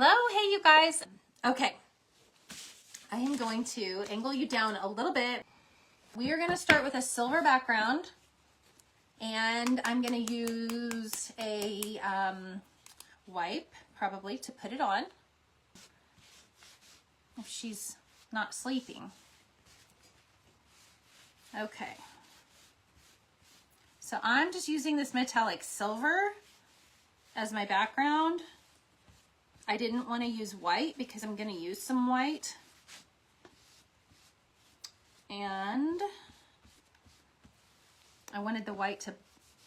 Hello, hey you guys. Okay, I am going to angle you down a little bit. We are going to start with a silver background, and I'm going to use a wipe probably to put it on if she's not sleeping. Okay, so I'm just using this metallic silver as my background. I didn't want to use white because I'm going to use some white. And I wanted the white to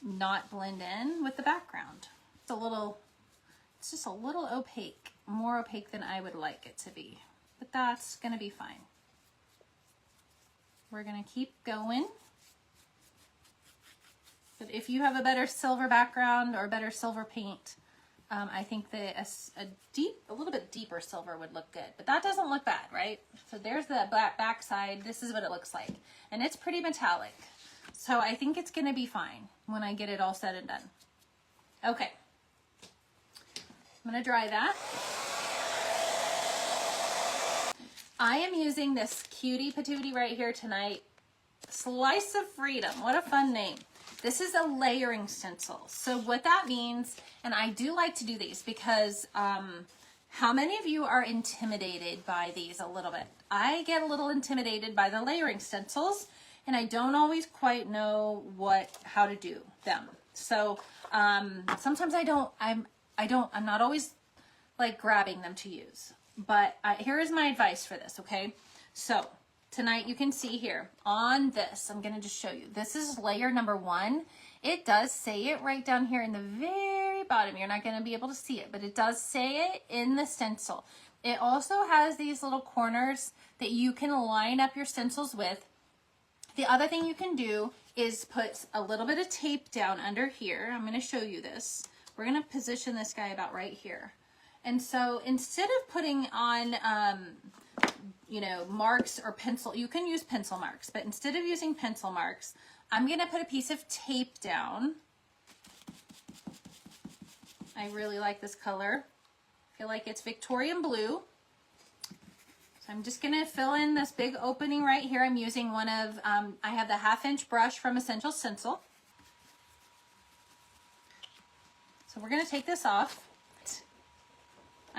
not blend in with the background. It's just a little opaque, more opaque than I would like it to be, but that's going to be fine. We're going to keep going. But if you have a better silver background or better silver paint, I think that a little bit deeper silver would look good, but that doesn't look bad, right? So there's the back side. This is what it looks like, and it's pretty metallic. So I think it's going to be fine when I get it all said and done. Okay, I'm going to dry that. I am using this cutie patootie right here tonight. Slice of Freedom. What a fun name. This is a layering stencil. So what that means, and I do like to do these because how many of you are intimidated by these a little bit? I get a little intimidated by the layering stencils, and I don't always quite know how to do them. So sometimes I'm not always like grabbing them to use. But here is my advice for this, okay? So tonight you can see here on this, I'm gonna just show you. This is layer number 1. It does say it right down here in the very bottom. You're not gonna be able to see it, but it does say it in the stencil. It also has these little corners that you can line up your stencils with. The other thing you can do is put a little bit of tape down under here. I'm gonna show you this. We're gonna position this guy about right here. And so instead of putting on, you know, marks or pencil, you can use pencil marks, but instead of using pencil marks, I'm going to put a piece of tape down. I really like this color. I feel like it's Victorian blue. So I'm just going to fill in this big opening right here. I'm using one of, I have the 1/2 inch brush from Essential Stencil. So we're going to take this off.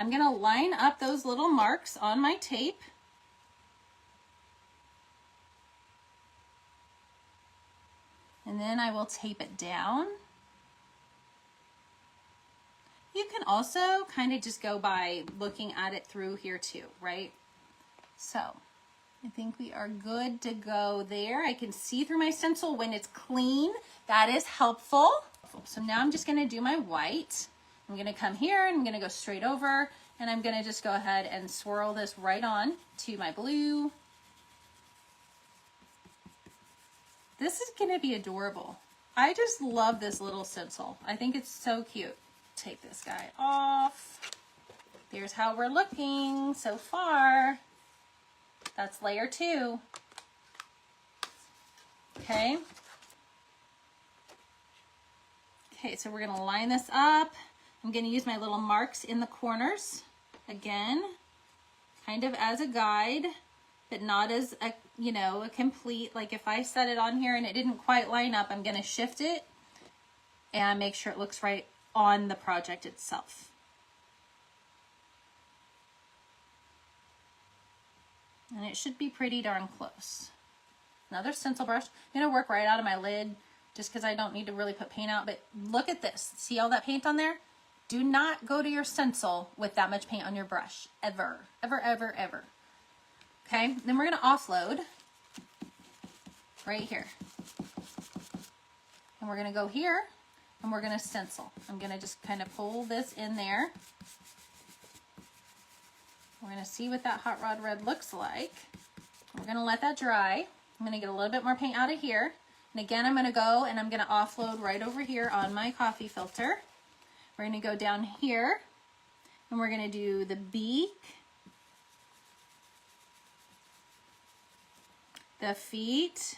I'm going to line up those little marks on my tape. And then I will tape it down. You can also kind of just go by looking at it through here too, right? So I think we are good to go there. I can see through my stencil when it's clean. That is helpful. So now I'm just going to do my white. I'm going to come here and I'm going to go straight over, and I'm going to just go ahead and swirl this right on to my blue. This is going to be adorable. I just love this little stencil. I think it's so cute. Take this guy off. Here's how we're looking so far. That's layer 2. Okay. Okay, so we're going to line this up. I'm going to use my little marks in the corners, again, kind of as a guide, but not as a, you know, a complete, like if I set it on here and it didn't quite line up, I'm going to shift it and make sure it looks right on the project itself. And it should be pretty darn close. Another stencil brush. I'm going to work right out of my lid just because I don't need to really put paint out, but look at this. See all that paint on there? Do not go to your stencil with that much paint on your brush, ever, ever, ever, ever. Okay, then we're gonna offload right here. And we're gonna go here and we're gonna stencil. I'm gonna just kind of pull this in there. We're gonna see what that hot rod red looks like. We're gonna let that dry. I'm gonna get a little bit more paint out of here. And again, I'm gonna go and I'm gonna offload right over here on my coffee filter. We're going to go down here and we're going to do the beak, the feet,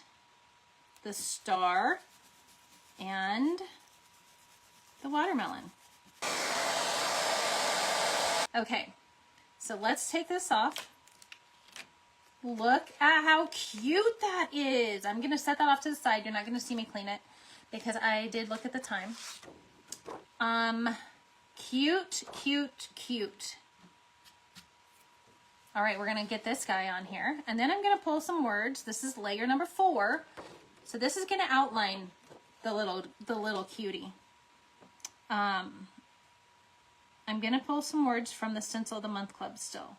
the star, and the watermelon. Okay, so let's take this off. Look at how cute that is. I'm gonna set that off to the side. You're not gonna see me clean it because I did look at the time. Cute, cute, cute. All right, we're gonna get this guy on here, and then I'm gonna pull some words. This is layer number 4. So this is gonna outline the little cutie. I'm gonna pull some words from the Stencil of the Month Club still.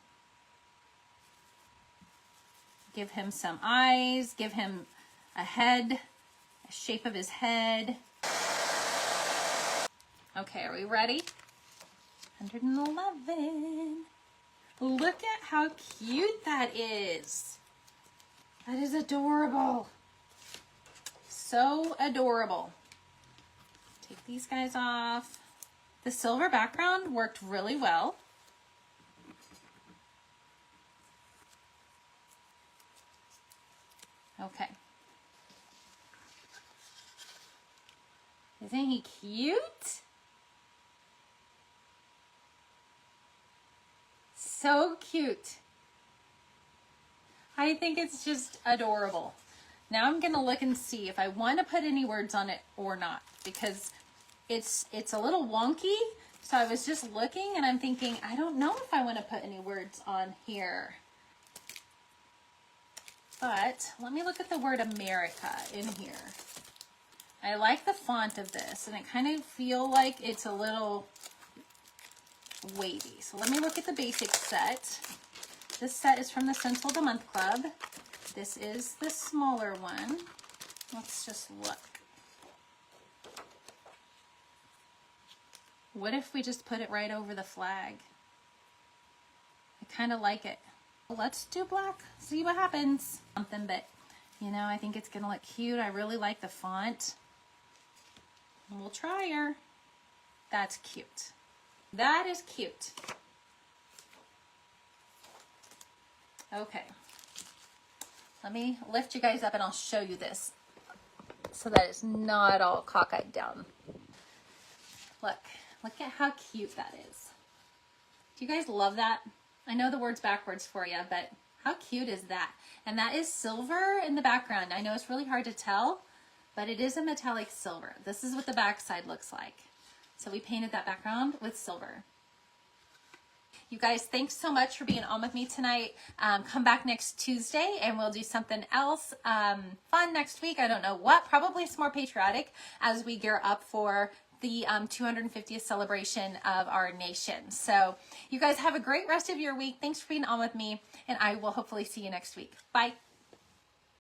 Give him some eyes, give him a head, a shape of his head. Okay, are we ready? 111. Look at how cute that is. That is adorable. So adorable. Take these guys off. The silver background worked really well. Okay. Isn't he cute? So cute. I think it's just adorable. Now I'm gonna look and see if I want to put any words on it or not, because it's a little wonky. So I was just looking and I'm thinking, I don't know if I want to put any words on here. But let me look at the word America in here. I like the font of this, and I kind of feel like it's a little wavy. So let me look at the basic set. This set is from the Stencil of the Month Club. This is the smaller one. Let's just look. What if we just put it right over the flag? I kind of like it. Let's do black, see what happens. Something, but you know, I think it's gonna look cute. I really like the font. We'll try her. That's cute. That is cute. Okay. Let me lift you guys up and I'll show you this so that it's not all cockeyed down. Look at how cute that is. Do you guys love that? I know the word's backwards for you, but how cute is that? And that is silver in the background. I know it's really hard to tell, but it is a metallic silver. This is what the back side looks like. So we painted that background with silver. You guys, thanks so much for being on with me tonight. Come back next Tuesday and we'll do something else fun next week. I don't know what, probably some more patriotic as we gear up for the 250th celebration of our nation. So you guys have a great rest of your week. Thanks for being on with me, and I will hopefully see you next week. Bye.